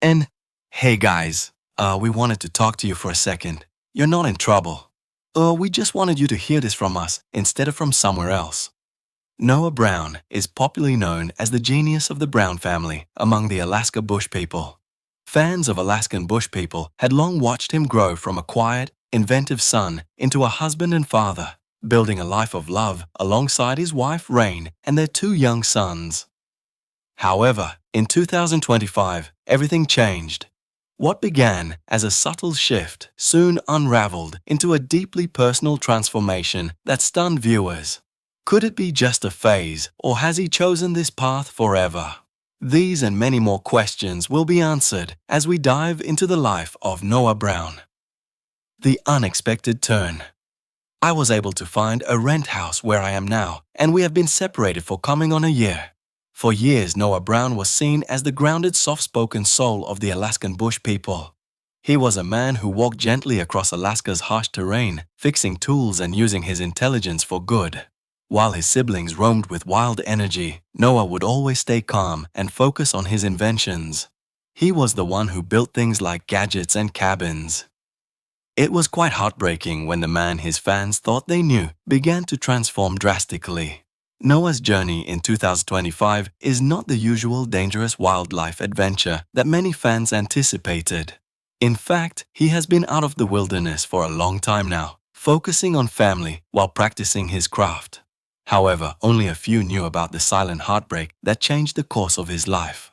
And hey guys, we wanted to talk to you for a second. You're not in trouble. We just wanted you to hear this from us instead of from somewhere else. Noah Brown is popularly known as the genius of the Brown family among the Alaska Bush people. Fans of Alaskan Bush people had long watched him grow from a quiet, inventive son into a husband and father, building a life of love alongside his wife Rain and their two young sons. However, in 2025, everything changed. What began as a subtle shift soon unraveled into a deeply personal transformation that stunned viewers. Could it be just a phase, or has he chosen this path forever? These and many more questions will be answered as we dive into the life of Noah Brown. The unexpected turn. I was able to find a rent house where I am now, and we have been separated for coming on a year. For years, Noah Brown was seen as the grounded, soft-spoken soul of the Alaskan Bush people. He was a man who walked gently across Alaska's harsh terrain, fixing tools and using his intelligence for good. While his siblings roamed with wild energy, Noah would always stay calm and focus on his inventions. He was the one who built things like gadgets and cabins. It was quite heartbreaking when the man his fans thought they knew began to transform drastically. Noah's journey in 2025 is not the usual dangerous wildlife adventure that many fans anticipated. In fact, he has been out of the wilderness for a long time now, focusing on family while practicing his craft. However, only a few knew about the silent heartbreak that changed the course of his life.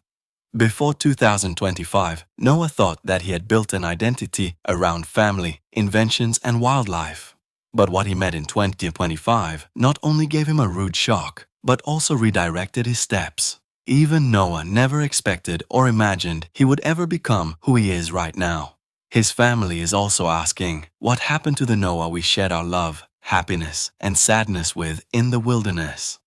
Before 2025, Noah thought that he had built an identity around family, inventions, and wildlife. But what he met in 2025 not only gave him a rude shock, but also redirected his steps. Even Noah never expected or imagined he would ever become who he is right now. His family is also asking, what happened to the Noah we shared our love, happiness, and sadness with in the wilderness?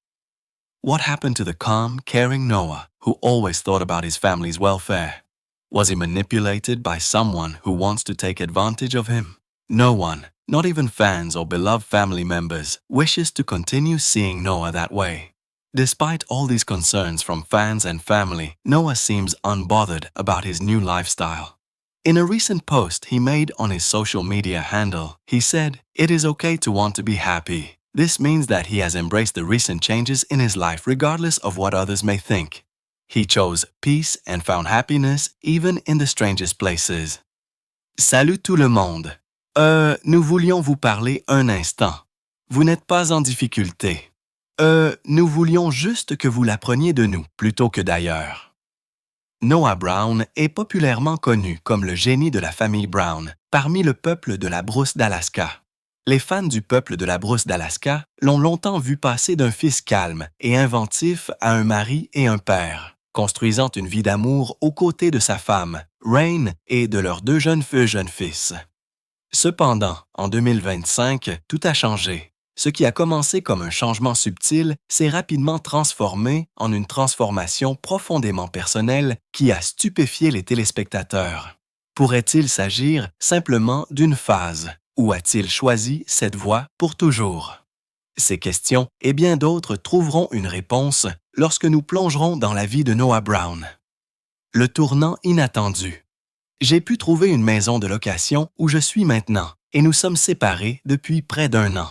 What happened to the calm, caring Noah who always thought about his family's welfare? Was he manipulated by someone who wants to take advantage of him? No one, not even fans or beloved family members, wishes to continue seeing Noah that way. Despite all these concerns from fans and family, Noah seems unbothered about his new lifestyle. In a recent post he made on his social media handle, he said, "It is okay to want to be happy. This means that he has embraced the recent changes in his life regardless of what others may think. He chose peace and found happiness even in the strangest places." Salut tout le monde! Nous voulions vous parler un instant. Vous n'êtes pas en difficulté. Nous voulions juste que vous l'appreniez de nous, plutôt que d'ailleurs. Noah Brown est populairement connu comme le génie de la famille Brown, parmi le peuple de la brousse d'Alaska. Les fans du peuple de la brousse d'Alaska l'ont longtemps vu passer d'un fils calme et inventif à un mari et un père, construisant une vie d'amour aux côtés de sa femme, Rain, et de leurs deux jeunes fils. Cependant, en 2025, tout a changé. Ce qui a commencé comme un changement subtil s'est rapidement transformé en une transformation profondément personnelle qui a stupéfié les téléspectateurs. Pourrait-il s'agir simplement d'une phase, ou a-t-il choisi cette voie pour toujours? Ces questions et bien d'autres trouveront une réponse lorsque nous plongerons dans la vie de Noah Brown. Le tournant inattendu. J'ai pu trouver une maison de location où je suis maintenant et nous sommes séparés depuis près d'1 an.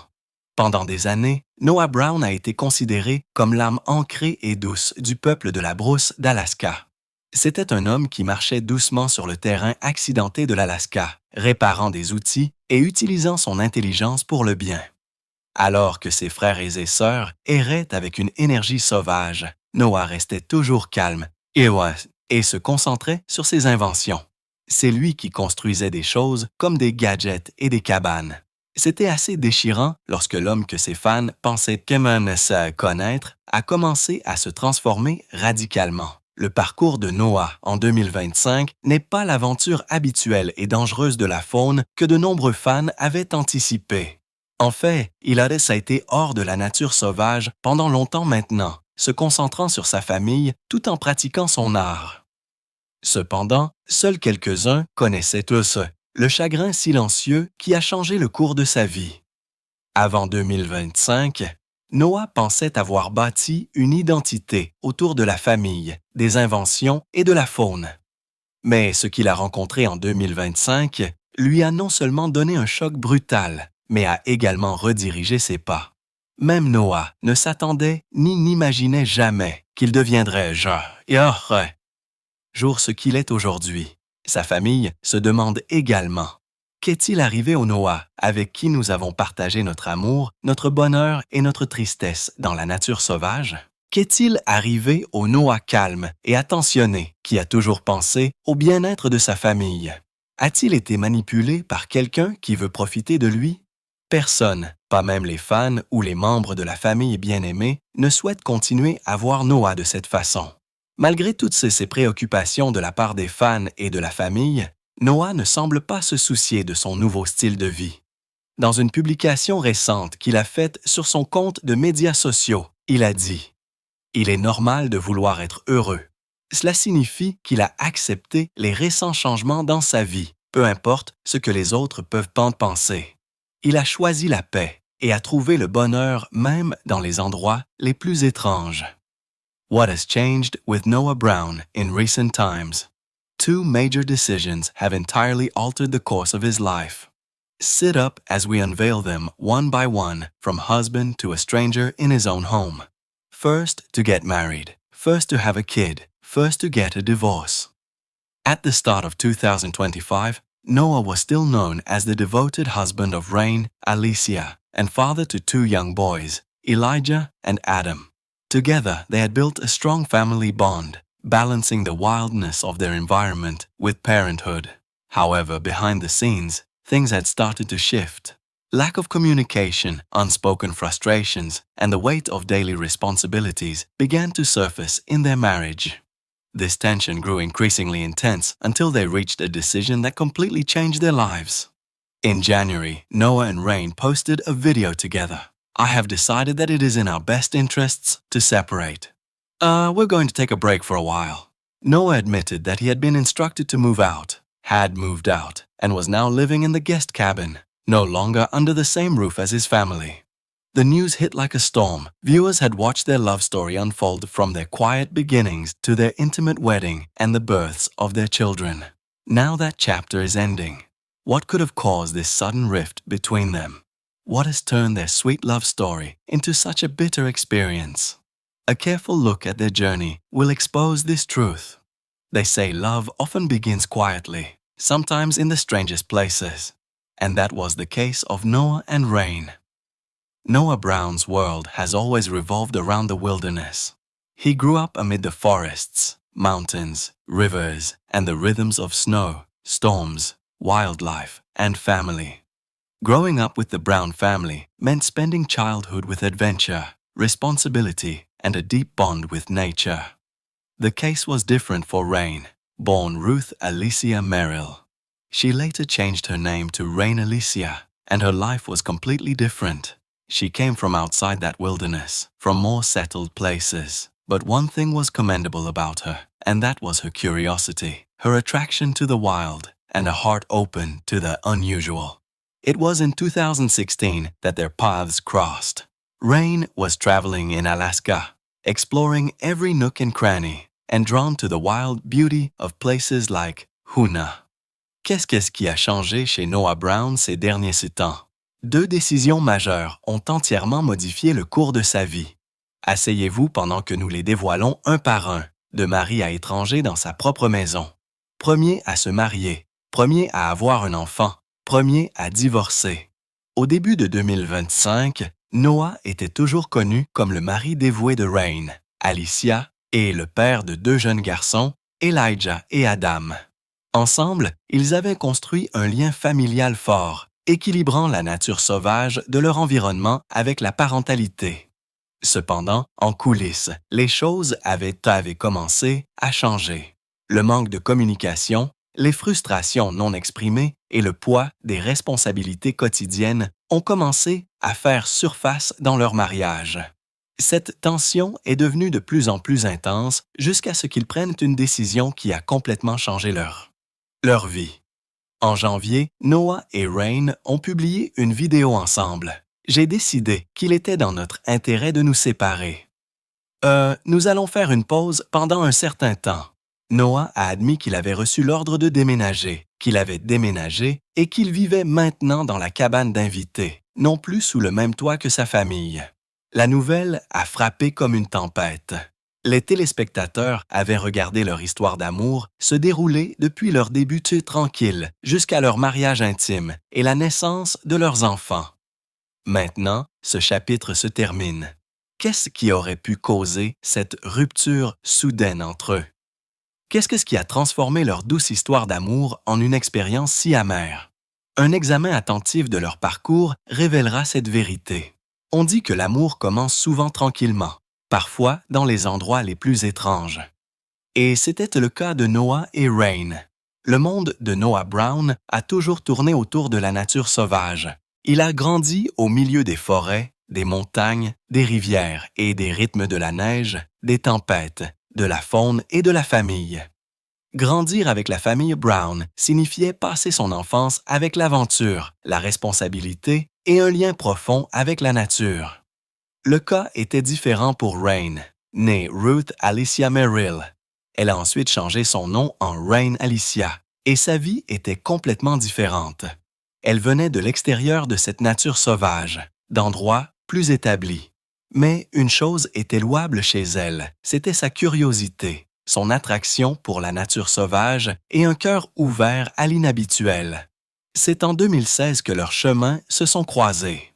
Pendant des années, Noah Brown a été considéré comme l'âme ancrée et douce du peuple de la brousse d'Alaska. C'était un homme qui marchait doucement sur le terrain accidenté de l'Alaska, réparant des outils et utilisant son intelligence pour le bien. Alors que ses frères et ses sœurs erraient avec une énergie sauvage, Noah restait toujours calme et se concentrait sur ses inventions. C'est lui qui construisait des choses comme des gadgets et des cabanes. C'était assez déchirant lorsque l'homme que ses fans pensaient se connaître a commencé à se transformer radicalement. Le parcours de Noah en 2025 n'est pas l'aventure habituelle et dangereuse de la faune que de nombreux fans avaient anticipé. En fait, il a été hors de la nature sauvage pendant longtemps maintenant, se concentrant sur sa famille tout en pratiquant son art. Cependant, seuls quelques-uns connaissaient tous le chagrin silencieux qui a changé le cours de sa vie. Avant 2025, Noah pensait avoir bâti une identité autour de la famille, des inventions et de la faune. Mais ce qu'il a rencontré en 2025 lui a non seulement donné un choc brutal, mais a également redirigé ses pas. Même Noah ne s'attendait ni n'imaginait jamais qu'il deviendrait jour ce qu'il est aujourd'hui. Sa famille se demande également: qu'est-il arrivé au Noah avec qui nous avons partagé notre amour, notre bonheur et notre tristesse dans la nature sauvage? Qu'est-il arrivé au Noah calme et attentionné qui a toujours pensé au bien-être de sa famille? A-t-il été manipulé par quelqu'un qui veut profiter de lui? Personne, pas même les fans ou les membres de la famille bien-aimée, ne souhaite continuer à voir Noah de cette façon. Malgré toutes ces préoccupations de la part des fans et de la famille, Noah ne semble pas se soucier de son nouveau style de vie. Dans une publication récente qu'il a faite sur son compte de médias sociaux, il a dit: « Il est normal de vouloir être heureux. Cela signifie qu'il a accepté les récents changements dans sa vie, peu importe ce que les autres peuvent en penser. Il a choisi la paix et a trouvé le bonheur même dans les endroits les plus étranges. » What has changed with Noah Brown in recent times? Two major decisions have entirely altered the course of his life. Sit up as we unveil them one by one, from husband to a stranger in his own home. First, to get married. First, to have a kid. First, to get a divorce. At the start of 2025, Noah was still known as the devoted husband of Rain, Alicia, and father to two young boys, Elijah and Adam. Together, they had built a strong family bond, balancing the wildness of their environment with parenthood. However, behind the scenes, things had started to shift. Lack of communication, unspoken frustrations, and the weight of daily responsibilities began to surface in their marriage. This tension grew increasingly intense until they reached a decision that completely changed their lives. In January, Noah and Rain posted a video together. I have decided that it is in our best interests to separate. We're going to take a break for a while. Noah admitted that he had been instructed to move out, had moved out, and was now living in the guest cabin, no longer under the same roof as his family. The news hit like a storm. Viewers had watched their love story unfold from their quiet beginnings to their intimate wedding and the births of their children. Now that chapter is ending. What could have caused this sudden rift between them? What has turned their sweet love story into such a bitter experience? A careful look at their journey will expose this truth. They say love often begins quietly, sometimes in the strangest places. And that was the case of Noah and Rain. Noah Brown's world has always revolved around the wilderness. He grew up amid the forests, mountains, rivers, and the rhythms of snow, storms, wildlife, and family. Growing up with the Brown family meant spending childhood with adventure, responsibility, and a deep bond with nature. The case was different for Rain, born Ruth Alicia Merrill. She later changed her name to Rain Alicia, and her life was completely different. She came from outside that wilderness, from more settled places. But one thing was commendable about her, and that was her curiosity, her attraction to the wild, and a heart open to the unusual. It was in 2016 that their paths crossed. Rain was traveling in Alaska, exploring every nook and cranny, and drawn to the wild beauty of places like Hoona. Qu'est-ce qui a changé chez Noah Brown ces derniers temps? Deux décisions majeures ont entièrement modifié le cours de sa vie. Asseyez-vous pendant que nous les dévoilons un par un, de mari à étranger dans sa propre maison. Premier à se marier, premier à avoir un enfant, premier à divorcer. Au début de 2025, Noah était toujours connu comme le mari dévoué de Rain, Alicia, et le père de deux jeunes garçons, Elijah et Adam. Ensemble, ils avaient construit un lien familial fort, équilibrant la nature sauvage de leur environnement avec la parentalité. Cependant, en coulisses, les choses avaient commencé à changer. Le manque de communication, les frustrations non exprimées et le poids des responsabilités quotidiennes ont commencé à faire surface dans leur mariage. Cette tension est devenue de plus en plus intense jusqu'à ce qu'ils prennent une décision qui a complètement changé leur vie. En janvier, Noah et Rain ont publié une vidéo ensemble. J'ai décidé qu'il était dans notre intérêt de nous séparer. Nous allons faire une pause pendant un certain temps. Noah a admis qu'il avait reçu l'ordre de déménager, qu'il avait déménagé et qu'il vivait maintenant dans la cabane d'invités, non plus sous le même toit que sa famille. La nouvelle a frappé comme une tempête. Les téléspectateurs avaient regardé leur histoire d'amour se dérouler depuis leur début tranquille jusqu'à leur mariage intime et la naissance de leurs enfants. Maintenant, ce chapitre se termine. Qu'est-ce qui aurait pu causer cette rupture soudaine entre eux? Qu'est-ce qui a transformé leur douce histoire d'amour en une expérience si amère? Un examen attentif de leur parcours révélera cette vérité. On dit que l'amour commence souvent tranquillement, parfois dans les endroits les plus étranges. Et c'était le cas de Noah et Rain. Le monde de Noah Brown a toujours tourné autour de la nature sauvage. Il a grandi au milieu des forêts, des montagnes, des rivières et des rythmes de la neige, des tempêtes, de la faune et de la famille. Grandir avec la famille Brown signifiait passer son enfance avec l'aventure, la responsabilité et un lien profond avec la nature. Le cas était différent pour Rain, née Ruth Alicia Merrill. Elle a ensuite changé son nom en Rain Alicia, et sa vie était complètement différente. Elle venait de l'extérieur de cette nature sauvage, d'endroits plus établis. Mais une chose était louable chez elle, c'était sa curiosité, son attraction pour la nature sauvage et un cœur ouvert à l'inhabituel. C'est en 2016 que leurs chemins se sont croisés.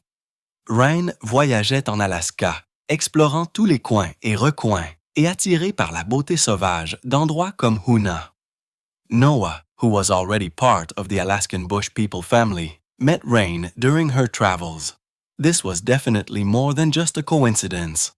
Rain voyageait en Alaska, explorant tous les coins et recoins et attiré par la beauté sauvage d'endroits comme Hoona. Noah, who was already part of the Alaskan Bush people family, met Rain during her travels. This was definitely more than just a coincidence.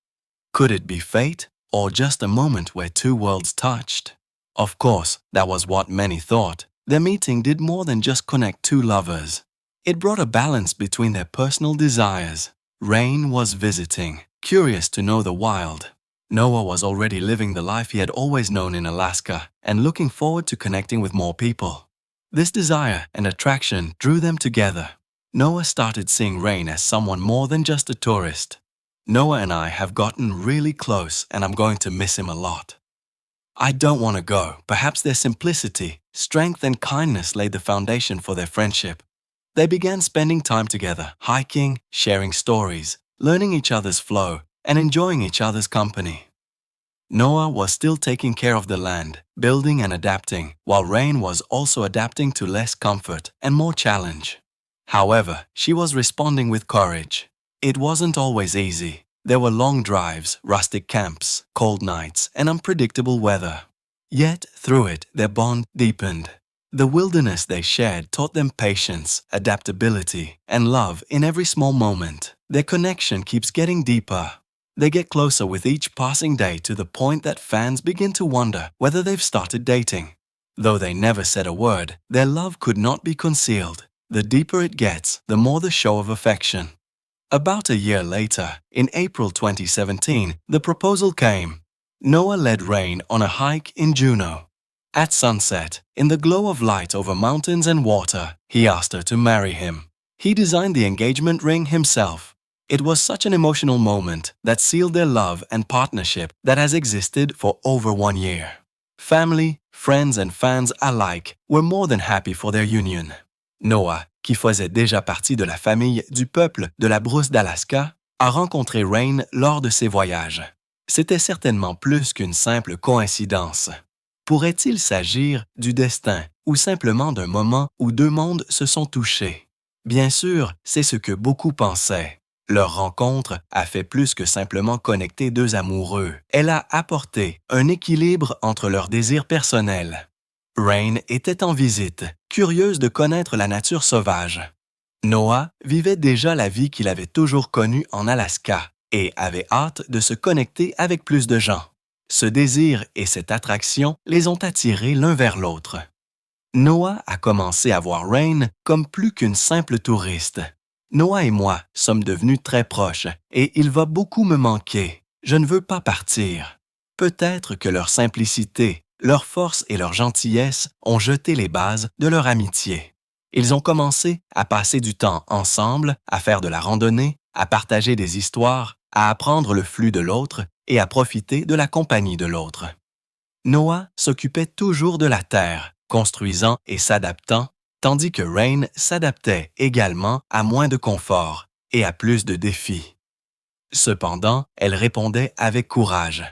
Could it be fate, or just a moment where two worlds touched? Of course, that was what many thought. Their meeting did more than just connect two lovers. It brought a balance between their personal desires. Rain was visiting, curious to know the wild. Noah was already living the life he had always known in Alaska and looking forward to connecting with more people. This desire and attraction drew them together. Noah started seeing Rain as someone more than just a tourist. Noah and I have gotten really close and I'm going to miss him a lot. I don't want to go. Perhaps their simplicity, strength and kindness laid the foundation for their friendship. They began spending time together, hiking, sharing stories, learning each other's flow, and enjoying each other's company. Noah was still taking care of the land, building and adapting, while Rain was also adapting to less comfort and more challenge. However, she was responding with courage. It wasn't always easy. There were long drives, rustic camps, cold nights, and unpredictable weather. Yet, through it, their bond deepened. The wilderness they shared taught them patience, adaptability, and love in every small moment. Their connection keeps getting deeper. They get closer with each passing day to the point that fans begin to wonder whether they've started dating. Though they never said a word, their love could not be concealed. The deeper it gets, the more the show of affection. About a year later, in April 2017, the proposal came. Noah led Rain on a hike in Juneau. At sunset, in the glow of light over mountains and water, he asked her to marry him. He designed the engagement ring himself. It was such an emotional moment that sealed their love and partnership that has existed for over 1 year. Family, friends and fans alike were more than happy for their union. Noah, qui faisait déjà partie de la famille du peuple de la brousse d'Alaska, a rencontré Rain lors de ses voyages. C'était certainement plus qu'une simple coïncidence. Pourrait-il s'agir du destin ou simplement d'un moment où deux mondes se sont touchés? Bien sûr, c'est ce que beaucoup pensaient. Leur rencontre a fait plus que simplement connecter deux amoureux. Elle a apporté un équilibre entre leurs désirs personnels. Rain était en visite, curieuse de connaître la nature sauvage. Noah vivait déjà la vie qu'il avait toujours connue en Alaska et avait hâte de se connecter avec plus de gens. Ce désir et cette attraction les ont attirés l'un vers l'autre. Noah a commencé à voir Rain comme plus qu'une simple touriste. Noah et moi sommes devenus très proches et il va beaucoup me manquer. Je ne veux pas partir. Peut-être que leur simplicité, leur force et leur gentillesse ont jeté les bases de leur amitié. Ils ont commencé à passer du temps ensemble, à faire de la randonnée, à partager des histoires, à apprendre le flux de l'autre et à profiter de la compagnie de l'autre. Noah s'occupait toujours de la terre, construisant et s'adaptant, tandis que Rain s'adaptait également à moins de confort et à plus de défis. Cependant, elle répondait avec courage.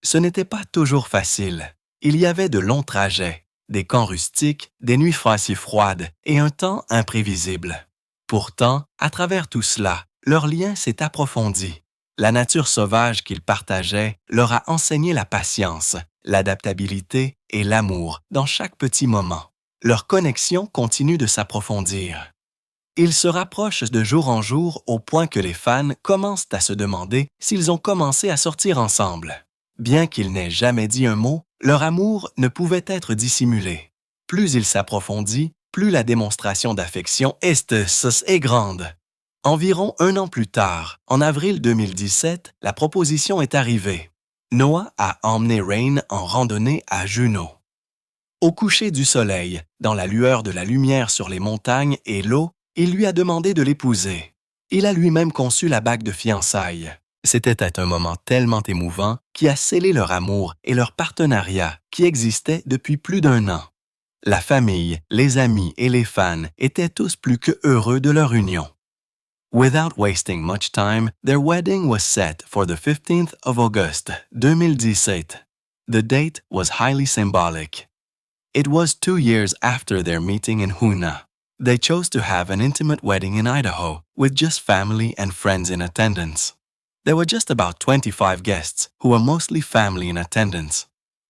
Ce n'était pas toujours facile. Il y avait de longs trajets, des camps rustiques, des nuits si froides et un temps imprévisible. Pourtant, à travers tout cela, leur lien s'est approfondi. La nature sauvage qu'ils partageaient leur a enseigné la patience, l'adaptabilité et l'amour dans chaque petit moment. Leur connexion continue de s'approfondir. Ils se rapprochent de jour en jour au point que les fans commencent à se demander s'ils ont commencé à sortir ensemble. Bien qu'ils n'aient jamais dit un mot, leur amour ne pouvait être dissimulé. Plus il s'approfondit, plus la démonstration d'affection est grande. Environ un an plus tard, en avril 2017, la proposition est arrivée. Noah a emmené Rain en randonnée à Juneau. Au coucher du soleil, dans la lueur de la lumière sur les montagnes et l'eau, il lui a demandé de l'épouser. Il a lui-même conçu la bague de fiançailles. C'était un moment tellement émouvant qui a scellé leur amour et leur partenariat qui existait depuis plus d'un an. La famille, les amis et les fans étaient tous plus que heureux de leur union. Without wasting much time, their wedding was set for the 15th of August, 2017. The date was highly symbolic. It was 2 years after their meeting in Hoona. They chose to have an intimate wedding in Idaho with just family and friends in attendance. There were just about 25 guests who were mostly family in attendance.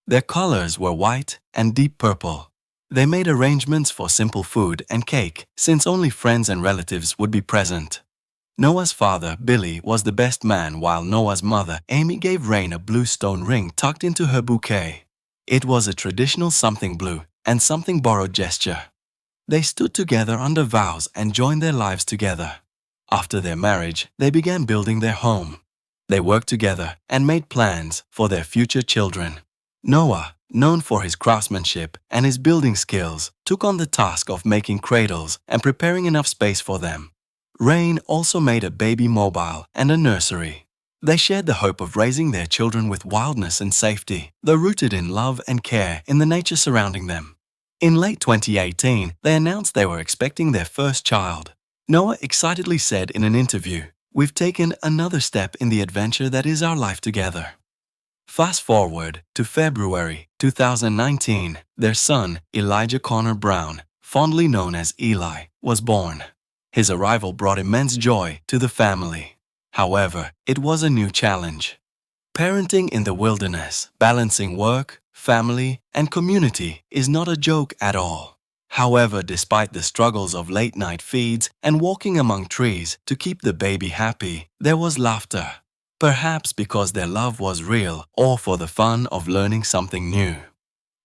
Their colors were white and deep purple. They made arrangements for simple food and cake since only friends and relatives would be present. Noah's father, Billy, was the best man while Noah's mother, Amy, gave Rain a blue stone ring tucked into her bouquet. It was a traditional something blue and something borrowed gesture. They stood together under vows and joined their lives together. After their marriage, they began building their home. They worked together and made plans for their future children. Noah, known for his craftsmanship and his building skills, took on the task of making cradles and preparing enough space for them. Rain also made a baby mobile and a nursery. They shared the hope of raising their children with wildness and safety, though rooted in love and care in the nature surrounding them. In late 2018, they announced they were expecting their first child. Noah excitedly said in an interview, "We've taken another step in the adventure that is our life together." Fast forward to February 2019, their son, Elijah Connor Brown, fondly known as Eli, was born. His arrival brought immense joy to the family. However, it was a new challenge. Parenting in the wilderness, balancing work, family, and community is not a joke at all. However, despite the struggles of late-night feeds and walking among trees to keep the baby happy, there was laughter. Perhaps because their love was real or for the fun of learning something new.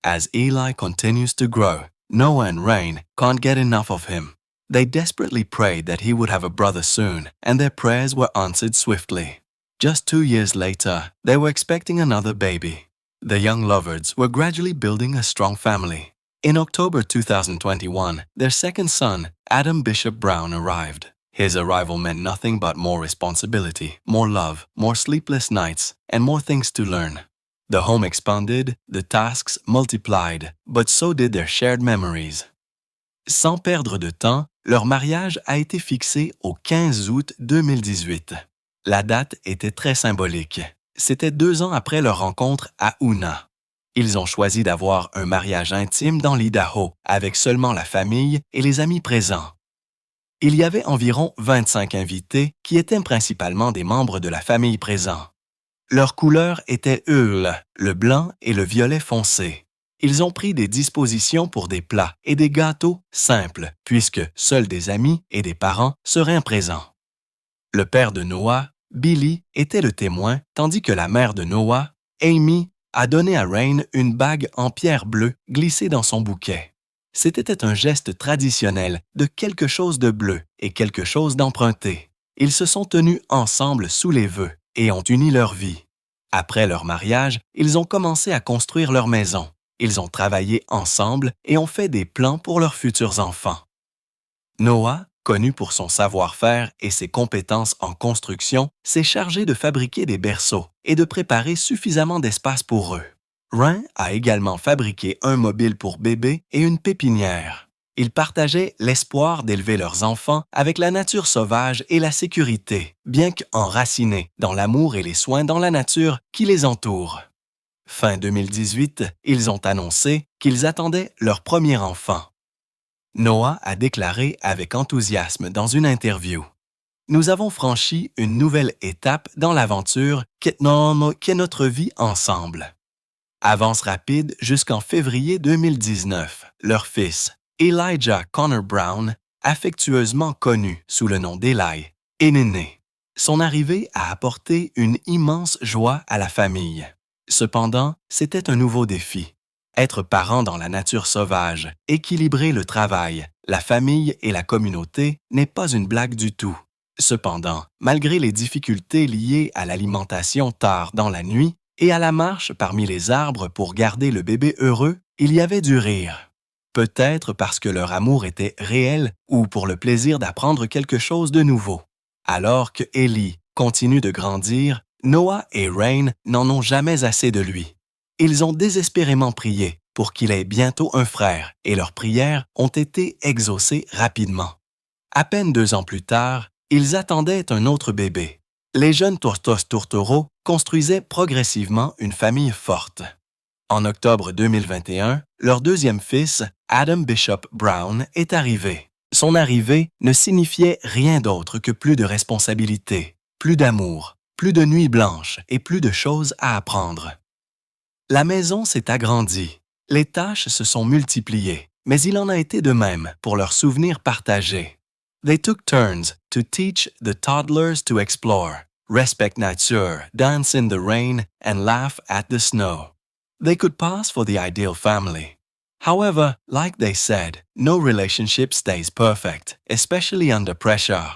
As Eli continues to grow, Noah and Rain can't get enough of him. They desperately prayed that he would have a brother soon, and their prayers were answered swiftly. Just 2 years later, they were expecting another baby. The young lovers were gradually building a strong family. In October 2021, their second son, Adam Bishop Brown, arrived. His arrival meant nothing but more responsibility, more love, more sleepless nights, and more things to learn. The home expanded, the tasks multiplied, but so did their shared memories. Sans perdre de temps, leur mariage a été fixé au 15 août 2018. La date était très symbolique. C'était 2 ans après leur rencontre à Hoona. Ils ont choisi d'avoir un mariage intime dans l'Idaho, avec seulement la famille et les amis présents. Il y avait environ 25 invités qui étaient principalement des membres de la famille présents. Leurs couleurs étaient le blanc et le violet foncé. Ils ont pris des dispositions pour des plats et des gâteaux simples, puisque seuls des amis et des parents seraient présents. Le père de Noah, Billy, était le témoin, tandis que la mère de Noah, Amy, a donné à Rain une bague en pierre bleue glissée dans son bouquet. C'était un geste traditionnel de quelque chose de bleu et quelque chose d'emprunté. Ils se sont tenus ensemble sous les vœux et ont uni leur vie. Après leur mariage, ils ont commencé à construire leur maison. Ils ont travaillé ensemble et ont fait des plans pour leurs futurs enfants. Noah, connu pour son savoir-faire et ses compétences en construction, s'est chargé de fabriquer des berceaux et de préparer suffisamment d'espace pour eux. Rain a également fabriqué un mobile pour bébés et une pépinière. Ils partageaient l'espoir d'élever leurs enfants avec la nature sauvage et la sécurité, bien qu'enracinés dans l'amour et les soins dans la nature qui les entoure. Fin 2018, ils ont annoncé qu'ils attendaient leur premier enfant. Noah a déclaré avec enthousiasme dans une interview: « Nous avons franchi une nouvelle étape dans l'aventure qu'est notre vie ensemble. » Avance rapide jusqu'en février 2019, leur fils, Elijah Connor Brown, affectueusement connu sous le nom d'Eli, est né. Son arrivée a apporté une immense joie à la famille. Cependant, c'était un nouveau défi. Être parent dans la nature sauvage, équilibrer le travail, la famille et la communauté n'est pas une blague du tout. Cependant, malgré les difficultés liées à l'alimentation tard dans la nuit et à la marche parmi les arbres pour garder le bébé heureux, il y avait du rire. Peut-être parce que leur amour était réel ou pour le plaisir d'apprendre quelque chose de nouveau. Alors que Ellie continue de grandir, Noah et Rain n'en ont jamais assez de lui. Ils ont désespérément prié pour qu'il ait bientôt un frère et leurs prières ont été exaucées rapidement. À peine 2 ans plus tard, ils attendaient un autre bébé. Les jeunes tourtereaux construisaient progressivement une famille forte. En octobre 2021, leur deuxième fils, Adam Bishop Brown, est arrivé. Son arrivée ne signifiait rien d'autre que plus de responsabilités, plus d'amour, plus de nuits blanches et plus de choses à apprendre. La maison s'est agrandie, les tâches se sont multipliées, mais il en a été de même pour leurs souvenirs partagés. They took turns to teach the toddlers to explore, respect nature, dance in the rain, and laugh at the snow. They could pass for the ideal family. However, like they said, no relationship stays perfect, especially under pressure.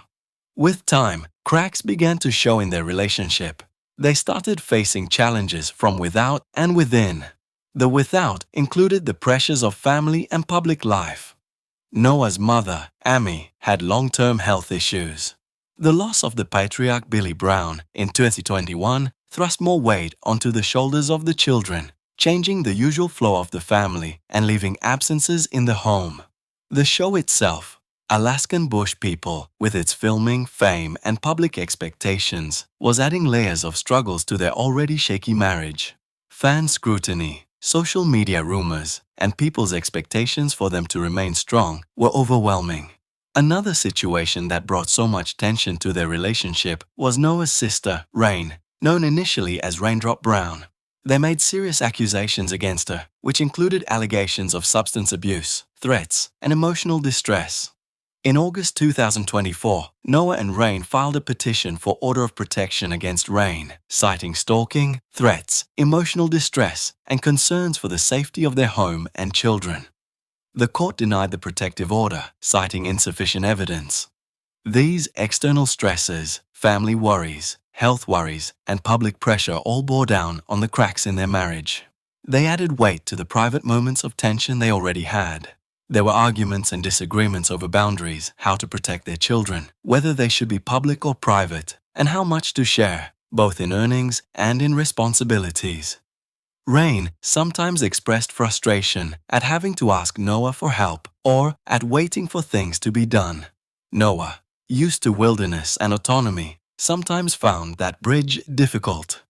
With time, cracks began to show in their relationship. They started facing challenges from without and within. The without included the pressures of family and public life. Noah's mother, Amy, had long-term health issues. The loss of the patriarch Billy Brown in 2021 thrust more weight onto the shoulders of the children, changing the usual flow of the family and leaving absences in the home. The show itself, Alaskan Bush People, with its filming, fame, and public expectations, was adding layers of struggles to their already shaky marriage. Fan scrutiny, social media rumors, and people's expectations for them to remain strong were overwhelming. Another situation that brought so much tension to their relationship was Noah's sister, Rain, known initially as Raindrop Brown. They made serious accusations against her, which included allegations of substance abuse, threats, and emotional distress. In August 2024, Noah and Rain filed a petition for order of protection against Rain, citing stalking, threats, emotional distress, and concerns for the safety of their home and children. The court denied the protective order, citing insufficient evidence. These external stresses, family worries, health worries, and public pressure all bore down on the cracks in their marriage. They added weight to the private moments of tension they already had. There were arguments and disagreements over boundaries, how to protect their children, whether they should be public or private, and how much to share, both in earnings and in responsibilities. Rain sometimes expressed frustration at having to ask Noah for help or at waiting for things to be done. Noah, used to wilderness and autonomy, sometimes found that bridge difficult.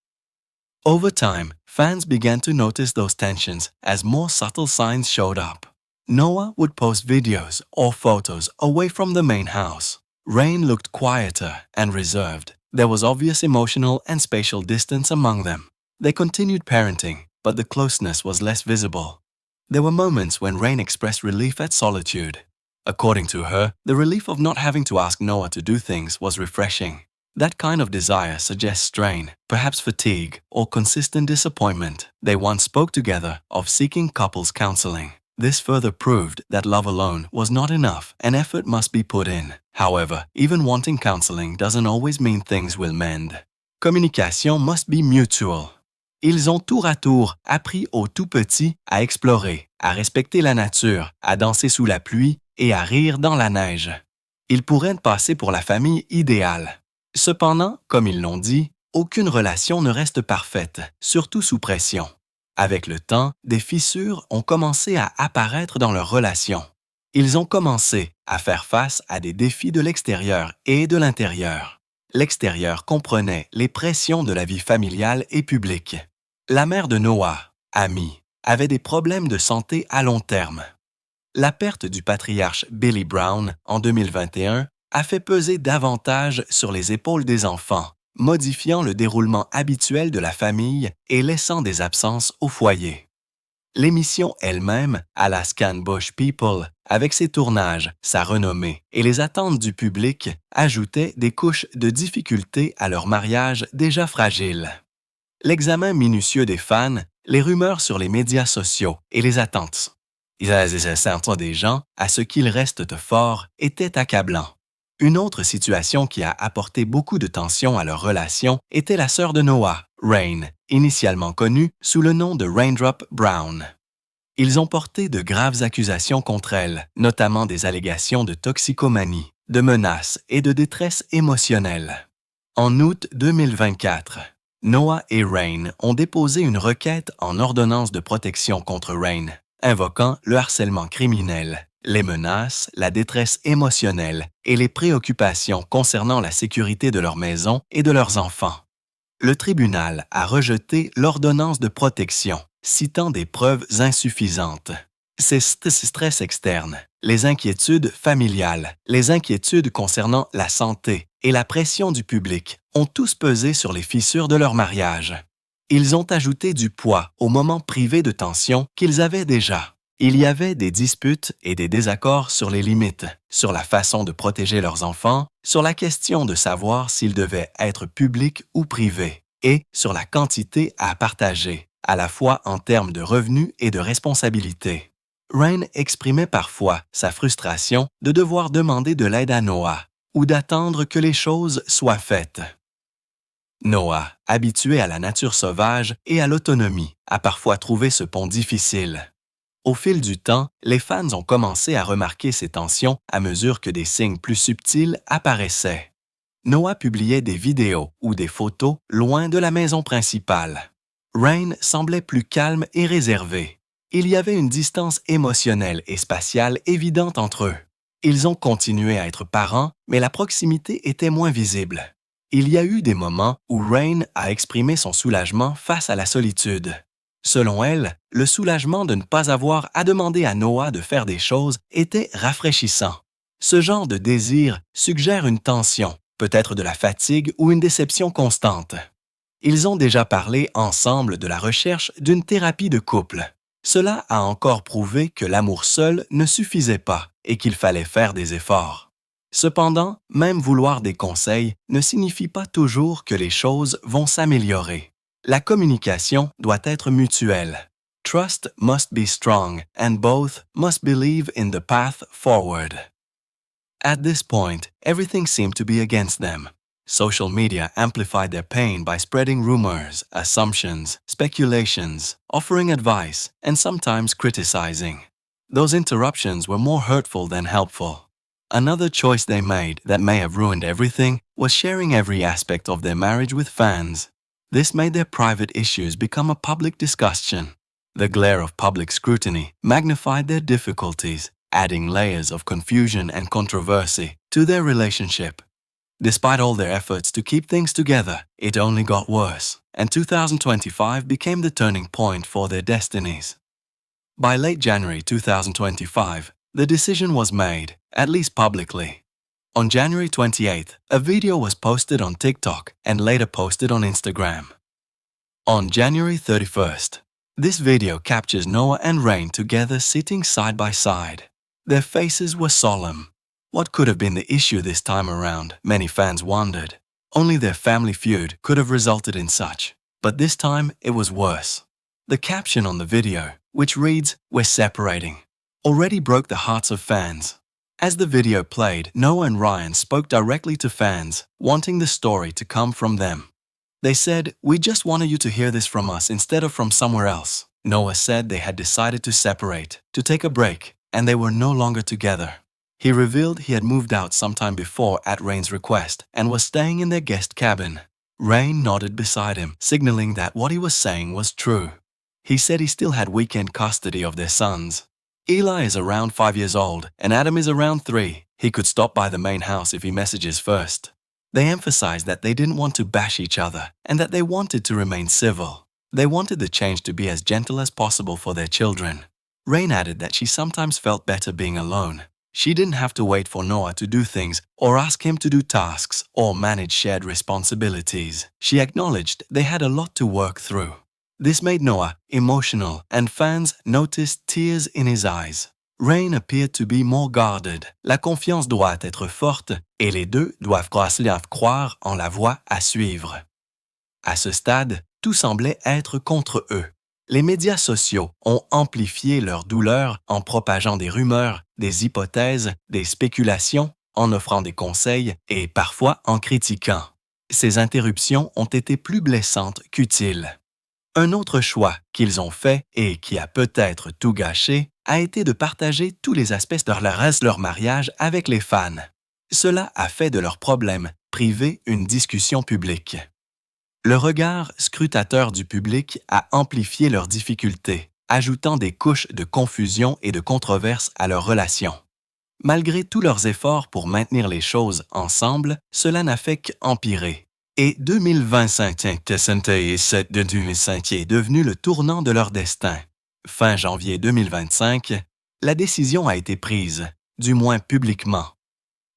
Over time, fans began to notice those tensions as more subtle signs showed up. Noah would post videos or photos away from the main house. Rain looked quieter and reserved. There was obvious emotional and spatial distance among them. They continued parenting, but the closeness was less visible. There were moments when Rain expressed relief at solitude. According to her, the relief of not having to ask Noah to do things was refreshing. That kind of desire suggests strain, perhaps fatigue, or consistent disappointment. They once spoke together of seeking couples counseling. This further proved that love alone was not enough and effort must be put in. However, even wanting counseling doesn't always mean things will mend. Communication must be mutual. Ils ont tour à tour appris aux tout petits à explorer, à respecter la nature, à danser sous la pluie et à rire dans la neige. Ils pourraient passer pour la famille idéale. Cependant, comme ils l'ont dit, aucune relation ne reste parfaite, surtout sous pression. Avec le temps, des fissures ont commencé à apparaître dans leur relation. Ils ont commencé à faire face à des défis de l'extérieur et de l'intérieur. L'extérieur comprenait les pressions de la vie familiale et publique. La mère de Noah, Amy, avait des problèmes de santé à long terme. La perte du patriarche Billy Brown en 2021 a fait peser davantage sur les épaules des enfants, modifiant le déroulement habituel de la famille et laissant des absences au foyer. L'émission elle-même, Alaskan Bush People, avec ses tournages, sa renommée et les attentes du public, ajoutait des couches de difficulté à leur mariage déjà fragile. L'examen minutieux des fans, les rumeurs sur les médias sociaux et les attentes des gens à ce qu'ils restent forts était accablant. Une autre situation qui a apporté beaucoup de tension à leur relation était la sœur de Noah, Rain, initialement connue sous le nom de Raindrop Brown. Ils ont porté de graves accusations contre elle, notamment des allégations de toxicomanie, de menaces et de détresse émotionnelle. En août 2024, Noah et Rain ont déposé une requête en ordonnance de protection contre Rain, invoquant le harcèlement criminel, les menaces, la détresse émotionnelle et les préoccupations concernant la sécurité de leur maison et de leurs enfants. Le tribunal a rejeté l'ordonnance de protection, citant des preuves insuffisantes. Ces stress externes, les inquiétudes familiales, les inquiétudes concernant la santé et la pression du public ont tous pesé sur les fissures de leur mariage. Ils ont ajouté du poids aux moments privés de tension qu'ils avaient déjà. Il y avait des disputes et des désaccords sur les limites, sur la façon de protéger leurs enfants, sur la question de savoir s'ils devaient être publics ou privés, et sur la quantité à partager, à la fois en termes de revenus et de responsabilités. Rain exprimait parfois sa frustration de devoir demander de l'aide à Noah ou d'attendre que les choses soient faites. Noah, habitué à la nature sauvage et à l'autonomie, a parfois trouvé ce pont difficile. Au fil du temps, les fans ont commencé à remarquer ces tensions à mesure que des signes plus subtils apparaissaient. Noah publiait des vidéos ou des photos loin de la maison principale. Rain semblait plus calme et réservé. Il y avait une distance émotionnelle et spatiale évidente entre eux. Ils ont continué à être parents, mais la proximité était moins visible. Il y a eu des moments où Rain a exprimé son soulagement face à la solitude. Selon elle, le soulagement de ne pas avoir à demander à Noah de faire des choses était rafraîchissant. Ce genre de désir suggère une tension, peut-être de la fatigue ou une déception constante. Ils ont déjà parlé ensemble de la recherche d'une thérapie de couple. Cela a encore prouvé que l'amour seul ne suffisait pas et qu'il fallait faire des efforts. Cependant, même vouloir des conseils ne signifie pas toujours que les choses vont s'améliorer. La communication doit être mutuelle. Trust must be strong and both must believe in the path forward. At this point, everything seemed to be against them. Social media amplified their pain by spreading rumors, assumptions, speculations, offering advice, and sometimes criticizing. Those interruptions were more hurtful than helpful. Another choice they made that may have ruined everything was sharing every aspect of their marriage with fans. This made their private issues become a public discussion. The glare of public scrutiny magnified their difficulties, adding layers of confusion and controversy to their relationship. Despite all their efforts to keep things together, it only got worse, and 2025 became the turning point for their destinies. By late January 2025, the decision was made, at least publicly. On January 28th, a video was posted on TikTok and later posted on Instagram. On January 31st, this video captures Noah and Rain together sitting side by side. Their faces were solemn. What could have been the issue this time around, many fans wondered. Only their family feud could have resulted in such. But this time, it was worse. The caption on the video, which reads, "We're separating," already broke the hearts of fans. As the video played, Noah and Ryan spoke directly to fans, wanting the story to come from them. They said, "We just wanted you to hear this from us instead of from somewhere else." Noah said they had decided to separate, to take a break, and they were no longer together. He revealed he had moved out sometime before at Rain's request and was staying in their guest cabin. Rain nodded beside him, signaling that what he was saying was true. He said he still had weekend custody of their sons. Eli is around 5 years old and Adam is around 3. He could stop by the main house if he messages first. They emphasized that they didn't want to bash each other and that they wanted to remain civil. They wanted the change to be as gentle as possible for their children. Rain added that she sometimes felt better being alone. She didn't have to wait for Noah to do things or ask him to do tasks or manage shared responsibilities. She acknowledged they had a lot to work through. This made Noah emotional and fans noticed tears in his eyes. Rain appeared to be more guarded. La confiance doit être forte et les deux doivent croire en la voie à suivre. À ce stade, tout semblait être contre eux. Les médias sociaux ont amplifié leur douleur en propageant des rumeurs, des hypothèses, des spéculations, en offrant des conseils et parfois en critiquant. Ces interruptions ont été plus blessantes qu'utiles. Un autre choix qu'ils ont fait et qui a peut-être tout gâché a été de partager tous les aspects de leur mariage avec les fans. Cela a fait de leur problème privé une discussion publique. Le regard scrutateur du public a amplifié leurs difficultés, ajoutant des couches de confusion et de controverse à leur relation. Malgré tous leurs efforts pour maintenir les choses ensemble, cela n'a fait qu'empirer. Et 2025 est devenu le tournant de leur destin. Fin janvier 2025, la décision a été prise, du moins publiquement.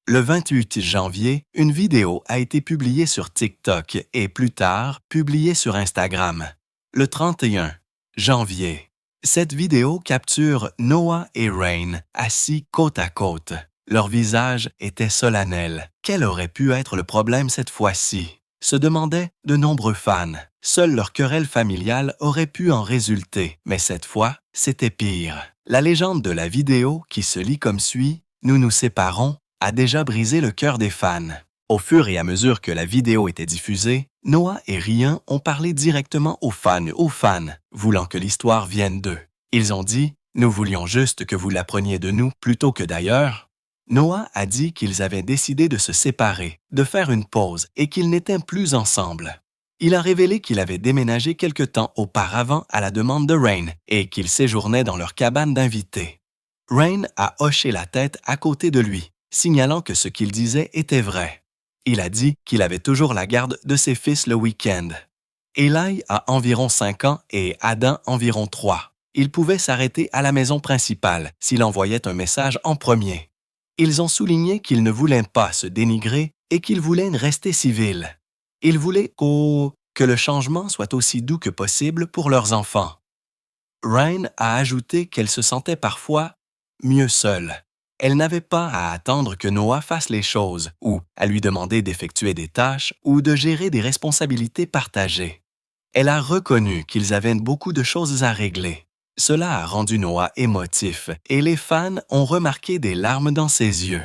Le 28 janvier, une vidéo a été publiée sur TikTok et plus tard publiée sur Instagram. Le 31 janvier, cette vidéo capture Noah et Rain assis côte à côte. Leur visage était solennel. Quel aurait pu être le problème cette fois-ci? Se demandaient de nombreux fans. Seule leur querelle familiale aurait pu en résulter, mais cette fois, c'était pire. La légende de la vidéo, qui se lit comme suit « Nous nous séparons », a déjà brisé le cœur des fans. Au fur et à mesure que la vidéo était diffusée, Noah et Ryan ont parlé directement aux fans, voulant que l'histoire vienne d'eux. Ils ont dit « Nous voulions juste que vous l'appreniez de nous plutôt que d'ailleurs ». Noah a dit qu'ils avaient décidé de se séparer, de faire une pause et qu'ils n'étaient plus ensemble. Il a révélé qu'il avait déménagé quelque temps auparavant à la demande de Rain et qu'il séjournait dans leur cabane d'invités. Rain a hoché la tête à côté de lui, signalant que ce qu'il disait était vrai. Il a dit qu'il avait toujours la garde de ses fils le week-end. Eli a environ 5 ans et Adam environ 3. Il pouvait s'arrêter à la maison principale s'il envoyait un message en premier. Ils ont souligné qu'ils ne voulaient pas se dénigrer et qu'ils voulaient rester civils. Ils voulaient que le changement soit aussi doux que possible pour leurs enfants. Rain a ajouté qu'elle se sentait parfois mieux seule. Elle n'avait pas à attendre que Noah fasse les choses ou à lui demander d'effectuer des tâches ou de gérer des responsabilités partagées. Elle a reconnu qu'ils avaient beaucoup de choses à régler. Cela a rendu Noah émotif et les fans ont remarqué des larmes dans ses yeux.